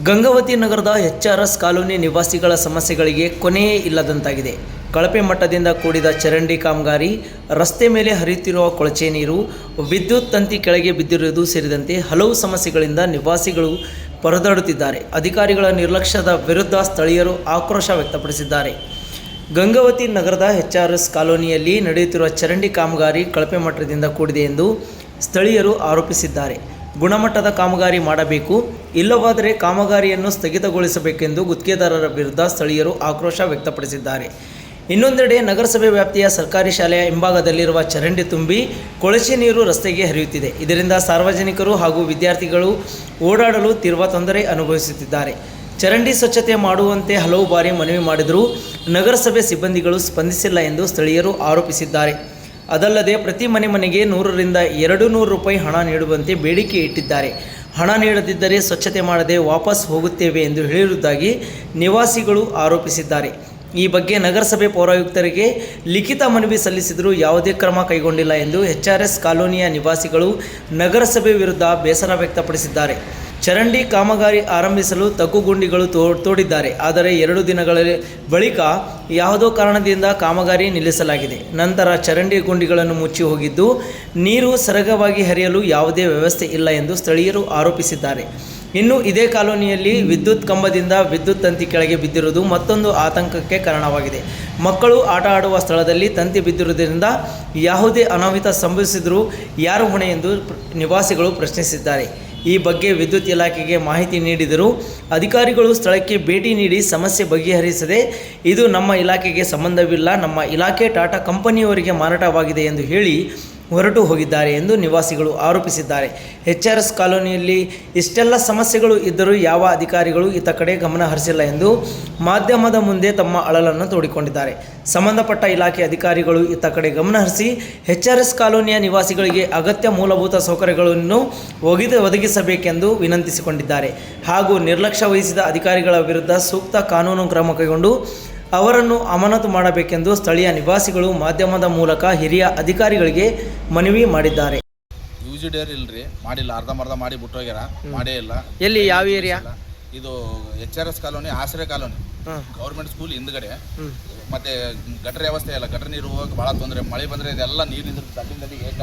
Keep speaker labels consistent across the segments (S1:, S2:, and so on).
S1: ಗಂಗಾವತಿ ನಗರದ HRS colony ನಿವಾಸಿಗಳ ಸಮಸ್ಯೆಗಳಿಗೆ ಕೊನೆಯೇ ಇಲ್ಲದಂತಾಗಿದೆ. ಕಳಪೆ ಮಟ್ಟದಿಂದ ಕೂಡಿದ ಚರಂಡಿ ಕಾಮಗಾರಿ, ರಸ್ತೆ ಮೇಲೆ ಹರಿಯುತ್ತಿರುವ ಕೊಳಚೆ ನೀರು, ವಿದ್ಯುತ್ ತಂತಿ ಕೆಳಗೆ ಬಿದ್ದಿರುವುದು ಸೇರಿದಂತೆ ಹಲವು ಸಮಸ್ಯೆಗಳಿಂದ ನಿವಾಸಿಗಳು ಪರದಾಡುತ್ತಿದ್ದಾರೆ. ಅಧಿಕಾರಿಗಳ ನಿರ್ಲಕ್ಷ್ಯದ ವಿರುದ್ಧ ಸ್ಥಳೀಯರು ಆಕ್ರೋಶ ವ್ಯಕ್ತಪಡಿಸಿದ್ದಾರೆ. ಗಂಗಾವತಿ ನಗರದ ಎಚ್ಆರ್ಎಸ್ ಕಾಲೋನಿಯಲ್ಲಿ ನಡೆಯುತ್ತಿರುವ ಚರಂಡಿ ಕಾಮಗಾರಿ ಕಳಪೆ ಮಟ್ಟದಿಂದ ಕೂಡಿದೆ ಎಂದು ಸ್ಥಳೀಯರು ಆರೋಪಿಸಿದ್ದಾರೆ. ಗುಣಮಟ್ಟದ ಕಾಮಗಾರಿ ಮಾಡಬೇಕು, ಇಲ್ಲವಾದರೆ ಕಾಮಗಾರಿಯನ್ನು ಸ್ಥಗಿತಗೊಳಿಸಬೇಕೆಂದು ಗುತ್ತಿಗೆದಾರರ ವಿರುದ್ಧ ಸ್ಥಳೀಯರು ಆಕ್ರೋಶ ವ್ಯಕ್ತಪಡಿಸಿದ್ದಾರೆ. ಇನ್ನೊಂದೆಡೆ ನಗರಸಭೆ ವ್ಯಾಪ್ತಿಯ ಸರ್ಕಾರಿ ಶಾಲೆಯ ಹಿಂಭಾಗದಲ್ಲಿರುವ ಚರಂಡಿ ತುಂಬಿ ಕೊಳಚೆ ನೀರು ರಸ್ತೆಗೆ ಹರಿಯುತ್ತಿದೆ. ಇದರಿಂದ ಸಾರ್ವಜನಿಕರು ಹಾಗೂ ವಿದ್ಯಾರ್ಥಿಗಳು ಓಡಾಡಲು ತೀವ್ರ ತೊಂದರೆ ಅನುಭವಿಸುತ್ತಿದ್ದಾರೆ. ಚರಂಡಿ ಸ್ವಚ್ಛತೆ ಮಾಡುವಂತೆ ಹಲವು ಬಾರಿ ಮನವಿ ಮಾಡಿದರೂ ನಗರಸಭೆ ಸಿಬ್ಬಂದಿಗಳು ಸ್ಪಂದಿಸಿಲ್ಲ ಎಂದು ಸ್ಥಳೀಯರು ಆರೋಪಿಸಿದ್ದಾರೆ. ಅದಲ್ಲದೆ ಪ್ರತಿ ಮನೆಗೆ 100 ರಿಂದ 200 ರೂಪಾಯಿ ಹಣ ನೀಡುವಂತೆ ಬೇಡಿಕೆ ಇಟ್ಟಿದ್ದಾರೆ. ಹಣ ನೀಡದಿದ್ದರೆ ಸ್ವಚ್ಛತೆ ಮಾಡದೆ ವಾಪಸ್ ಹೋಗುತ್ತೇವೆ ಎಂದು ಹೇಳಿರುವುದಾಗಿ ನಿವಾಸಿಗಳು ಆರೋಪಿಸಿದ್ದಾರೆ. ಈ ಬಗ್ಗೆ ನಗರಸಭೆ ಪೌರಾಯುಕ್ತರಿಗೆ ಲಿಖಿತ ಮನವಿ ಸಲ್ಲಿಸಿದರೂ ಯಾವುದೇ ಕ್ರಮ ಕೈಗೊಂಡಿಲ್ಲ ಎಂದು ಎಚ್ಆರ್ಎಸ್ ಕಾಲೋನಿಯ ನಿವಾಸಿಗಳು ನಗರಸಭೆ ವಿರುದ್ಧ ಬೇಸರ ವ್ಯಕ್ತಪಡಿಸಿದ್ದಾರೆ. ಚರಂಡಿ ಕಾಮಗಾರಿ ಆರಂಭಿಸಲು ತಗ್ಗುಗುಂಡಿಗಳು ತೋಡಿದ್ದಾರೆ. ಆದರೆ 2 ದಿನಗಳ ಬಳಿಕ ಯಾವುದೋ ಕಾರಣದಿಂದ ಕಾಮಗಾರಿ ನಿಲ್ಲಿಸಲಾಗಿದೆ. ನಂತರ ಚರಂಡಿ ಗುಂಡಿಗಳನ್ನು ಮುಚ್ಚಿ ಹೋಗಿದ್ದು ನೀರು ಸರಾಗವಾಗಿ ಹರಿಯಲು ಯಾವುದೇ ವ್ಯವಸ್ಥೆ ಇಲ್ಲ ಎಂದು ಸ್ಥಳೀಯರು ಆರೋಪಿಸಿದ್ದಾರೆ. ಇನ್ನು ಇದೇ ಕಾಲೋನಿಯಲ್ಲಿ ವಿದ್ಯುತ್ ಕಂಬದಿಂದ ವಿದ್ಯುತ್ ತಂತಿ ಕೆಳಗೆ ಬಿದ್ದಿರುವುದು ಮತ್ತೊಂದು ಆತಂಕಕ್ಕೆ ಕಾರಣವಾಗಿದೆ. ಮಕ್ಕಳು ಆಟ ಆಡುವ ಸ್ಥಳದಲ್ಲಿ ತಂತಿ ಬಿದ್ದಿರುವುದರಿಂದ ಯಾವುದೇ ಅನಾಹುತ ಸಂಭವಿಸಿದರೂ ಯಾರು ಹೊಣೆ ಎಂದು ನಿವಾಸಿಗಳು ಪ್ರಶ್ನಿಸಿದ್ದಾರೆ. ಈ ಬಗ್ಗೆ ವಿದ್ಯುತ್ ಇಲಾಖೆಗೆ ಮಾಹಿತಿ ನೀಡಿದರೂ ಅಧಿಕಾರಿಗಳು ಸ್ಥಳಕ್ಕೆ ಭೇಟಿ ನೀಡಿ ಸಮಸ್ಯೆ ಬಗೆಹರಿಸದೆ ಇದು ನಮ್ಮ ಇಲಾಖೆಗೆ ಸಂಬಂಧವಿಲ್ಲ, ನಮ್ಮ ಇಲಾಖೆ ಟಾಟಾ ಕಂಪನಿಯವರಿಗೆ ಮಾರಾಟವಾಗಿದೆ ಎಂದು ಹೇಳಿ ಹೊರಟು ಹೋಗಿದ್ದಾರೆ ಎಂದು ನಿವಾಸಿಗಳು ಆರೋಪಿಸಿದ್ದಾರೆ. ಎಚ್ಆರ್ಎಸ್ ಕಾಲೋನಿಯಲ್ಲಿ ಇಷ್ಟೆಲ್ಲ ಸಮಸ್ಯೆಗಳು ಇದ್ದರೂ ಯಾವ ಅಧಿಕಾರಿಗಳು ಇತ್ತ ಕಡೆ ಗಮನ ಹರಿಸಿಲ್ಲ ಎಂದು ಮಾಧ್ಯಮದ ಮುಂದೆ ತಮ್ಮ ಅಳಲನ್ನು ತೋಡಿಕೊಂಡಿದ್ದಾರೆ. ಸಂಬಂಧಪಟ್ಟ ಇಲಾಖೆ ಅಧಿಕಾರಿಗಳು ಇತ್ತ ಕಡೆ ಗಮನ ಹರಿಸಿ ಎಚ್ಆರ್ಎಸ್ ಕಾಲೋನಿಯ ನಿವಾಸಿಗಳಿಗೆ ಅಗತ್ಯ ಮೂಲಭೂತ ಸೌಕರ್ಯಗಳನ್ನು ಒದಗಿಸಬೇಕೆಂದು ವಿನಂತಿಸಿಕೊಂಡಿದ್ದಾರೆ. ಹಾಗೂ ನಿರ್ಲಕ್ಷ್ಯ ವಹಿಸಿದ ಅಧಿಕಾರಿಗಳ ವಿರುದ್ಧ ಸೂಕ್ತ ಕಾನೂನು ಕ್ರಮ ಕೈಗೊಂಡು ಅವರನ್ನು ಅಮಾನತು ಮಾಡಬೇಕೆಂದು ಸ್ಥಳೀಯ ನಿವಾಸಿಗಳು ಮಾಧ್ಯಮದ ಮೂಲಕ ಹಿರಿಯ ಅಧಿಕಾರಿಗಳಿಗೆ ಮನವಿ ಮಾಡಿದ್ದಾರೆ.
S2: ಯೂಜಿಡಿಯರ್ ಇಲ್ರಿ, ಮಾಡಿಲ್ಲ, ಅರ್ಧಂಬರ್ಧ ಮಾಡಿ ಬಿಟ್ಟು ಹೋಗ್ಯಾರ, ಮಾಡೇ ಇಲ್ಲ.
S1: ಎಲ್ಲಿ, ಯಾವ ಏರಿಯಾ
S2: ಇದು? ಎಚ್ಆರ್ಎಸ್ ಕಾಲೋನಿ, ಆಶ್ರಯ ಕಾಲೋನಿ, ಗೌರ್ಮೆಂಟ್ ಸ್ಕೂಲ್ ಹಿಂದ್ಗಡೆ. ಮತ್ತೆ ಗಟರ್ ವ್ಯವಸ್ಥೆ ಇಲ್ಲ, ಗಟರ್ ನೀರು ಹೋಗಕ್ಕೆ ಭಾಳ ತೊಂದರೆ. ಮಳೆ ಬಂದರೆ ಇದೆಲ್ಲ ನೀರು ನಿಂದಿರ್ತದೆ, ತಗ್ಗಿನಲ್ಲಿ ಏಕ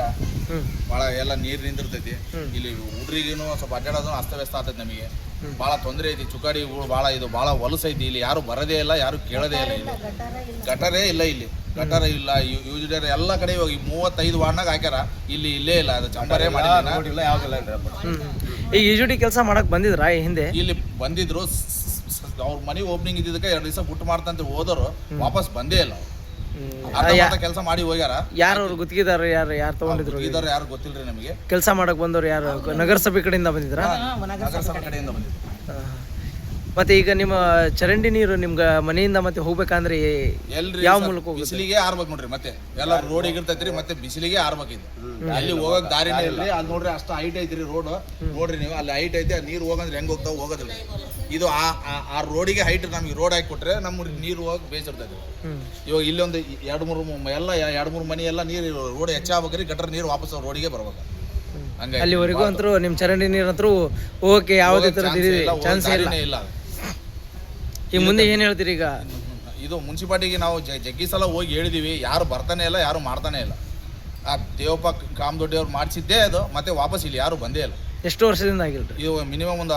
S2: ಭಾಳ ಎಲ್ಲ ನೀರು ನಿಂದಿರ್ತೈತಿ. ಇಲ್ಲಿ ಹುಡ್ರಿಗೂ ಸ್ವಲ್ಪ ಅಡ್ಡಾಡೋದು ಅಸ್ತವ್ಯಸ್ತ ಆಗ್ತೈತಿ. ನಮಗೆ ಭಾಳ ತೊಂದರೆ ಐತಿ. ಚುಕ್ಕಾಡಿಗಳು ಭಾಳ, ಇದು ಭಾಳ ಹೊಲಸೈತಿ. ಇಲ್ಲಿ ಯಾರು ಬರೋದೇ ಇಲ್ಲ, ಯಾರು ಕೇಳೋದೇ ಇಲ್ಲ. ಇಲ್ಲಿ ಗಟರೇ ಇಲ್ಲ, ಇಲ್ಲಿ ಗಟರ್ ಇಲ್ಲ. ಯೂಜಿಡಿಯರ್ ಎಲ್ಲ ಕಡೆ ಹೋಗಿ 35 ವಾರ್ಡ್ನಾಗ ಹಾಕ್ಯಾರ, ಇಲ್ಲಿ ಇಲ್ಲೇ ಇಲ್ಲ. ಅದು ಚಂಬರೇ ಮಾಡಿಲ್ಲ, ಯಾವ್ದಿಲ್ಲ.
S1: ಈಗ ಯುಜಿಡಿ ಕೆಲಸ ಮಾಡಕ್ ಬಂದಿದ್ರ ಹಿಂದೆ?
S2: ಇಲ್ಲಿ ಬಂದಿದ್ರು, ಅವ್ರ ಮನೆ ಓಪನಿಂಗ್ ಇದ್ದಿದ್ದಕ್ಕೆ 2 ದಿವಸ ಬಿಟ್ಟು ಮಾಡ್ತಂತ ಹೋದರು, ವಾಪಸ್ ಬಂದೇ ಇಲ್ಲ. ಕೆಲಸ ಮಾಡಿ ಹೋಗ್ಯಾರ.
S1: ಯಾರು ಗುತ್ತಿಗೆದಾರ? ಯಾರು ತಗೊಂಡಿದ್ರು?
S2: ಯಾರು ಗೊತ್ತಿಲ್ರಿ ನಮಗೆ.
S1: ಕೆಲಸ ಮಾಡಕ್ ಬಂದವ್ರು ಯಾರು? ನಗರಸಭೆ ಕಡೆಯಿಂದ ಬಂದಿದ್ರ?
S2: ನಗರಸಭೆ ಕಡೆಯಿಂದ ಬಂದಿದ್ರು.
S1: ಮತ್ತೆ ಈಗ ನಿಮ್ಮ ಚರಂಡಿ ನೀರು ನಿಮ್ಗ ಮನೆಯಿಂದ ಮತ್ತೆ ಹೋಗ್ಬೇಕಂದ್ರೆ ಯಾವ ಮೂಲಕ ಹೋಗುತ್ತೆ?
S2: ಬಿಸಿಲಿಗೆ ಆರ್ಬೇಕು ನೋಡ್ರಿ. ಮತ್ತೆ ಎಲ್ಲ ರೋಡ್ ಇರ್ತೈತ್ರಿ, ಮತ್ತೆ ಬಿಸಿಲಿಗೆ ಆರ್ಬೇಕಿದೆ. ಅಲ್ಲಿ ಹೋಗಕ್ ದಾರಿನೇ ಇಲ್ರಿ. ಅಲ್ಲಿ ನೋಡ್ರಿ, ಅಷ್ಟು ಹೈಟ್ ಐತ್ರಿ ರೋಡ್. ನೋಡ್ರಿ ನೀವು, ಅಲ್ಲಿ ಹೈಟ್ ಐತೆ. ನೀರು ಹೋಗಂದ್ರೆ ಹೆಂಗ್ ಹೋಗ್ತಾವ? ಹೋಗೋದಿಲ್ಲ. ಇದು ಆ ರೋಡಿಗೆ ಹೈಟ್ ನಮಗೆ ರೋಡ್ ಹಾಕಿ ಕೊಟ್ರೆ ನಮ್ಮ ನೀರು ಹೋಗಕ್ ಬೇಸಿರ್ತೈತಿ. ಇವಾಗ ಇಲ್ಲೊಂದು 2-3 ಎಲ್ಲ 2-3 ಮನೆ ಎಲ್ಲ ನೀರು ರೋಡ್ ಹೆಚ್ಚಾಗ್ಬೇಕ್ರಿ. ಗಟರ್ ನೀರು ವಾಪಸ್ ರೋಡಿಗೆ ಬರ್ಬೇಕು. ಹಂಗಾಗಿ
S1: ಅಲ್ಲಿವರೆಗೂ ಅಂತೂ ನಿಮ್ ಚರಂಡಿ ನೀರು ಅಂತೂ ಹೋಗಕ್ಕೆ ಯಾವುದೇ ತರ ಚಾನ್ಸ್ ಇಲ್ಲ. ಈ ಮುಂದೆ ಏನ್ ಹೇಳ್ತೀರಿ? ಈಗ
S2: ಇದು ಮುನ್ಸಿಪಾಲಿಟಿಗೆ ನಾವು ಜಗ್ಗಿ ಸಲ ಹೋಗಿ ಹೇಳಿದೀವಿ, ಯಾರು ಬರ್ತಾನೆ ಇಲ್ಲ, ಯಾರು ಮಾಡ್ತಾನೆ ಇಲ್ಲ. ಆ ದೇವಪ್ಪ ಕಾಮದೊಡ್ಡಿ ಅವ್ರು ಮಾಡಿಸಿದ್ದೇ ಅದು, ಮತ್ತೆ ವಾಪಸ್ ಇಲ್ಲಿ ಯಾರು ಬಂದೇ ಇಲ್ಲ.
S1: ಎಷ್ಟು ವರ್ಷದಿಂದ ಆಗಿಲ್ರಿ?
S2: ಇದು ಮಿನಿಮಮ್ ಒಂದು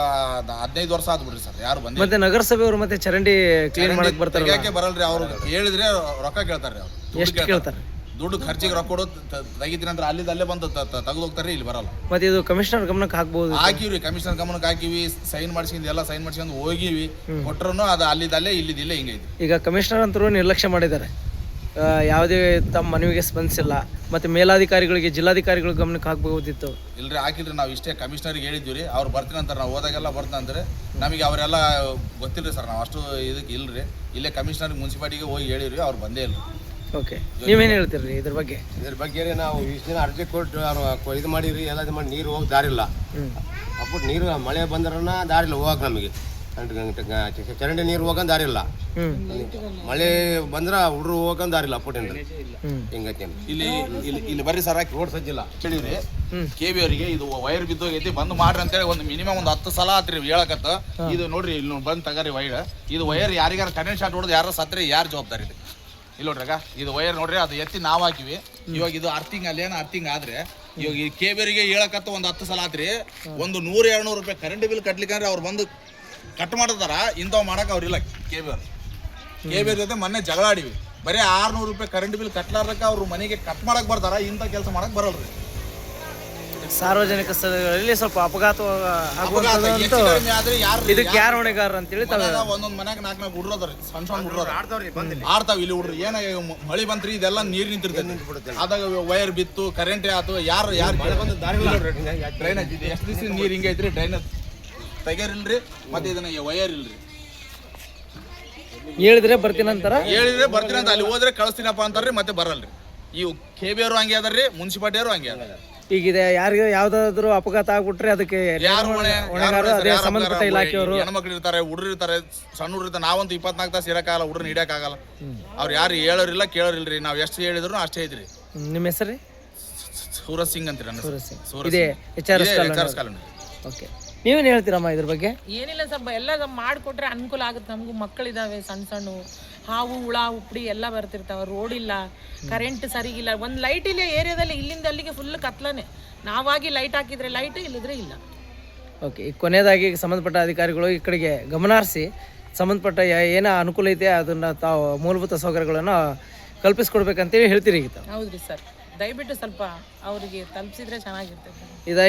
S2: 15 ವರ್ಷ ಆದ್ಬಿಡ್ರಿ ಸರ್, ಯಾರು ಬಂದಿಲ್ಲ.
S1: ಮತ್ತೆ ನಗರಸಭೆಯವರು ಮತ್ತೆ ಚರಂಡಿ ಕ್ಲೀನ್ ಮಾಡಕ್ ಬರ್ತಾರೆ?
S2: ಯಾಕೆ ಬರಲ್ರಿ? ಅವ್ರು ಹೇಳಿದ್ರೆ ರೊಕ್ಕ ಕೇಳ್ತಾರ್ರಿ. ಅವ್ರು
S1: ಎಷ್ಟು ಕೇಳ್ತಾರೆ?
S2: ದುಡ್ಡು ಖರ್ಚಿಗೆ ರೊಕ್ಕ ಕೊಡೋದು ತೆಗಿತೀನಿ ಅಂದ್ರೆ ಅಲ್ಲೇ ಬಂದು ತೆಗೆದು ಹೋಗ್ತಾರೆ, ಇಲ್ಲಿ ಬರಲ್ಲ.
S1: ಮತ್ತೆ ಇದು ಕಮಿಷನರ್ ಗಮನಕ್ಕೆ ಹಾಕ್ಬಹುದು?
S2: ಹಾಕಿವ್ರಿ, ಕಮಿಷನರ್ ಗಮನಕ್ಕೆ ಹಾಕಿವಿ. ಸೈನ್ ಮಾಡಿಸ್ಕೊಂಡು ಎಲ್ಲ ಸೈನ್ ಮಾಡಿಸ್ಕೊಂಡು ಹೋಗಿವಿ, ಕೊಟ್ಟರು ಅದು ಅಲ್ಲಿದ್ದಲ್ಲೇ ಇಲ್ಲಿದ್ದಿಲ್ಲ. ಹಿಂಗೈತಿ.
S1: ಈಗ ಕಮಿಷನರ್ ಅಂತರೂ ನಿರ್ಲಕ್ಷ್ಯ ಮಾಡಿದ್ದಾರೆ, ಯಾವುದೇ ತಮ್ಮ ಮನವಿಗೆ ಸ್ಪಂದಿಸಿಲ್ಲ. ಮತ್ತೆ ಮೇಲಾಧಿಕಾರಿಗಳಿಗೆ, ಜಿಲ್ಲಾಧಿಕಾರಿಗಳ ಗಮನಕ್ಕೆ ಹಾಕಬಹುದಿತ್ತು.
S2: ಇಲ್ರಿ, ಹಾಕಿಲ್ರಿ. ನಾವು ಇಷ್ಟೇ ಕಮಿಷನರ್ಗೆ ಹೇಳಿದ್ವಿ ರೀ. ಅವ್ರು ಬರ್ತೀನಿ ಅಂತಾರೆ. ನಾವು ಹೋದಾಗೆಲ್ಲ ಬರ್ತಾ ಅಂದ್ರೆ ನಮಗೆ ಅವರೆಲ್ಲ ಗೊತ್ತಿಲ್ರಿ ಸರ್. ನಾವು ಅಷ್ಟು ಇದಕ್ಕೆ ಇಲ್ರಿ. ಇಲ್ಲೇ ಕಮಿಷನರ್ ಮುನ್ಸಿಪಾಲಿಟಿಗೆ ಹೋಗಿ ಹೇಳಿವ್ರಿ, ಅವ್ರು ಬಂದೇ ಇಲ್ಲ.
S1: ಓಕೆ, ನೀವೇನು ಹೇಳ್ತೀರಿ ಇದ್ರ ಬಗ್ಗೆ?
S3: ನಾವು ಇಷ್ಟು ದಿನ ಅರ್ಜಿ ಕೊಟ್ಟು ಅವ್ರು ಇದು ಮಾಡಿರಿ, ಎಲ್ಲ ಇದು ಮಾಡಿ ನೀರು ಹೋಗಿ ದಾರಿಲ್ಲ. ಅಪ್ಬಿಟ್ಟು ನೀರು ಮಳೆ ಬಂದ್ರನ್ನ ದಾರಿಲ್ಲ ಹೋಗಕ್ಕೆ ನಮಗೆ. ಚರಂಡಿ ನೀರು ಹೋಗಂದ್ ದಾರಿ ಇಲ್ಲ.
S1: ಹ್ಞೂ
S3: ಮಳೆ ಬಂದ್ರ ಹುಡ್ರು ಹೋಗಂದ್ ದಾರಿ ಇಲ್ಲ. ಅಪ್ಪಟೇನ್ರಿ ಹಿಂಗೈತಿ
S2: ಇಲ್ಲಿ ಇಲ್ಲಿ ಬರ್ರಿ ಸರ್,
S3: ರೋಡ್ ಸಜ್ಜಿಲ್ಲ.
S2: ಹೇಳಿದ್ರಿ ಕೆಬಿ ಅವರಿಗೆ ಇದು ವೈರ್ ಬಿದ್ದೋಗೈತಿ ಬಂದ್ ಮಾಡ್ರಿ ಅಂತೇಳಿ ಒಂದು ಮಿನಿಮಮ್ ಒಂದು 10 ಸಲ ಆತ್ರಿ ಹೇಳಕತ್ತ. ಇದು ನೋಡ್ರಿ ಇಲ್ಲಿ ಬಂದ್ ತಗರಿ ವೈರ್, ಇದು ವೈರ್ ಯಾರಿಗಾರ ಕರೆಂಟ್ ಶಾಟ್ ಹೊಡೆದು ಯಾರು ಸತ್ರಿ ಯಾರು ಜವಾಬ್ದಾರಿ ಇದೆ ಇಲ್ಲಿ ನೋಡ್ರಿ. ಇದು ವೈರ್ ನೋಡ್ರಿ, ಅದು ಎತ್ತಿ ನಾವ್ ಹಾಕಿವಿ. ಇವಾಗ ಇದು ಅರ್ಥಿಂಗ್ ಅಲ್ಲೇನ ಅರ್ಥಿಂಗ್ ಆದ್ರೆ ಇವಾಗ ಈ ಕೆಬಿಯವರಿಗೆ ಹೇಳಕತ್ತ ಒಂದು 10 ಸಲ ಆತ್ರಿ. ಒಂದು 100-200 ರೂಪಾಯಿ ಕರೆಂಟ್ ಬಿಲ್ ಕಟ್ಲಿಕ್ಕೆ ಅವ್ರು ಬಂದು ಕಟ್ ಮಾಡ್ತಾರ. ಇಂಥವ್ ಮಾಡಕ್ ಅವ್ರಿಲ್ಲ ಕೆಬಿಯವ್ರ ಜೊತೆ ಮೊನ್ನೆ ಜಗಳ ಆಡಿವಿ. ಬರೀ 600 ರೂಪಾಯಿ ಕರೆಂಟ್ ಬಿಲ್ ಕಟ್ಲಾರ್ದಕ್ಕ ಅವ್ರು ಮನೆಗೆ ಕಟ್ ಮಾಡಕ್ ಬರ್ತಾರ, ಇಂಥ ಕೆಲಸ ಮಾಡಕ್ ಬರಲ್ರಿ.
S1: ಸಾರ್ವಜನಿಕ ಸ್ಥಳಗಳಲ್ಲಿ ಸ್ವಲ್ಪ ಅಪಘಾತ ಆಗುವಂಥದ್ದು ಇದಕ್ಕೆ ಯಾರು ಹೊಣೆಗಾರ ಅಂತೇಳಿ
S2: ಒಂದೊಂದ್ ಮನ್ಯಾಗ 4 ಹುಡ್ರು ಅದಾರಿ, ಸಣ್ಣ ಹುಡ್ರು ಆಡ್ತಾವ. ಇಲ್ಲಿ ಹುಡ್ರು ಏನ ಮಳಿ ಬಂತ್ರಿ ಇದೆಲ್ಲ ನೀರ್ ನಿಂತಿರ್ತೈತಿ. ಅದಾಗ ವೈರ್ ಬಿತ್ತು, ಕರೆಂಟ್ ಆತು, ಯಾರು ಡ್ರೈನೇಜ್ ಇದೆ. ಎಷ್ಟು ದಿವಸ ನೀರ್ ಹಿಂಗೆ ಐತ್ರಿ, ಡ್ರೈನೇಜ್ ತೆಗ್ಯಾರಿಲ್ರಿ, ಮತ್ತೆ ಇದನ್ನ ವೈರ್ ಇಲ್ರಿ.
S1: ಹೇಳಿದ್ರೆ ಬರ್ತೀನಂತಾರ,
S2: ಹೇಳಿದ್ರೆ ಬರ್ತೀನಿ ಅಂತ ಅಲ್ಲಿ ಹೋದ್ರೆ ಕಳಿಸ್ತೀನಪ್ಪ ಅಂತಾರ್ರಿ, ಮತ್ತೆ ಬರಲ್ರಿ. ಇವು ಕೆಬಿ ಅವರು ಹಂಗೆ ಅದಾರ್ರಿ, ಮುನ್ಸಿಪಾಲಿಟಿ ಅವರು ಹಂಗೆ ಅದಾರ.
S1: ಈಗಿದೆ ಯಾರಿಗೆ ಯಾವ್ದಾದ್ರು ಅಪಘಾತ ಆಗ್ಬಿಟ್ರೆ ಅದಕ್ಕೆ ಹೊಣೆಗಾರ ಅದೇ ಸಂಬಂಧಪಟ್ಟ ಇಲಾಖೆಯವರು.
S2: ಹೆಣ್ಮಕ್ಳು ಇರ್ತಾರೆ, ಹುಡುಗರು ಇರ್ತಾರೆ, ಸಣ್ಣ ಹುಡುಗರು ಇರ್ತಾರೆ. ನಾವಂತೂ 24 ತಾಸು ಇರಕ್ಕಾಗಲ್ಲ, ಹುಡುಗರು ಹಿಡಿಯಕ್ಕಾಗಲ್ಲ. ಅವ್ರು ಯಾರು ಹೇಳೋರಿಲ್ಲ ಕೇಳೋರಿಲ್ರಿ. ನಾವು ಎಷ್ಟು ಹೇಳಿದ್ರು ಅಷ್ಟೇ ಐತ್ರಿ.
S1: ನಿಮ್ಮ ಹೆಸರು
S2: ಸೂರಜ್ ಸಿಂಗ್ ಅಂತೀರಿ ನನ್ನ
S1: ಇದೆ HRS
S2: ಕಾಲೋನಿ.
S1: ಓಕೆ, ನೀವೇನು ಹೇಳ್ತೀರಮ್ಮ ಇದ್ರ ಬಗ್ಗೆ?
S4: ಏನಿಲ್ಲ ಸರ್, ಎಲ್ಲ ಮಾಡಿಕೊಟ್ರೆ ಅನುಕೂಲ ಆಗುತ್ತೆ. ನಮಗೂ ಮಕ್ಕಳಿದಾವೆ, ಸಣ್ಣ ಸಣ್ಣ ಹಾವು ಹುಳ ಉಪ್ಪಡಿ ಎಲ್ಲ ಬರ್ತಿರ್ತಾವೆ. ರೋಡ್ ಇಲ್ಲ, ಕರೆಂಟ್ ಸರಿಗಿಲ್ಲ, ಒಂದು ಲೈಟ್ ಇಲ್ಲ ಏರಿಯಾದಲ್ಲಿ. ಇಲ್ಲಿಂದ ಅಲ್ಲಿಗೆ ಫುಲ್ ಕತ್ಲನೆ. ನಾವಾಗಿ ಲೈಟ್ ಹಾಕಿದ್ರೆ ಲೈಟ್, ಇಲ್ಲದ್ರೆ ಇಲ್ಲ.
S1: ಓಕೆ, ಈಗ ಕೊನೆಯದಾಗಿ ಸಂಬಂಧಪಟ್ಟ ಅಧಿಕಾರಿಗಳು ಈ ಕಡೆಗೆ ಗಮನ ಹರಿಸಿ ಸಂಬಂಧಪಟ್ಟ ಏನೋ ಅನುಕೂಲ ಐತೆ ಅದನ್ನು ತಾವು ಮೂಲಭೂತ ಸೌಕರ್ಯಗಳನ್ನು ಕಲ್ಪಿಸ್ಕೊಡ್ಬೇಕಂತೇಳಿ ಹೇಳ್ತೀರಿ ಈಗ ತಾವು?
S4: ಹೌದ್ರಿ ಸರ್, ದಯವಿಟ್ಟು ಸ್ವಲ್ಪ ಅವರಿಗೆ ತಲುಪಿಸಿದ್ರೆ ಚೆನ್ನಾಗಿರ್ತೈತೆ.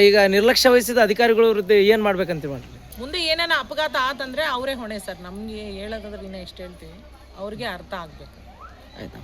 S1: ಈಗ ನಿರ್ಲಕ್ಷ್ಯ ವಹಿಸಿದ ಅಧಿಕಾರಿಗಳ ವಿರುದ್ಧ ಏನು ಮಾಡ್ಬೇಕಂತ ಮಾಡಿ
S4: ಮುಂದೆ ಏನೇನ ಅಪಘಾತ ಆತಂದ್ರೆ ಅವರೇ ಹೊಣೆ ಸರ್. ನಮಗೆ ಹೇಳೋದಾದ್ರೆ ಇನ್ನೂ ಎಷ್ಟು ಹೇಳ್ತೀವಿ, ಅವ್ರಿಗೆ ಅರ್ಥ ಆಗಬೇಕು.
S1: ಆಯ್ತಾ?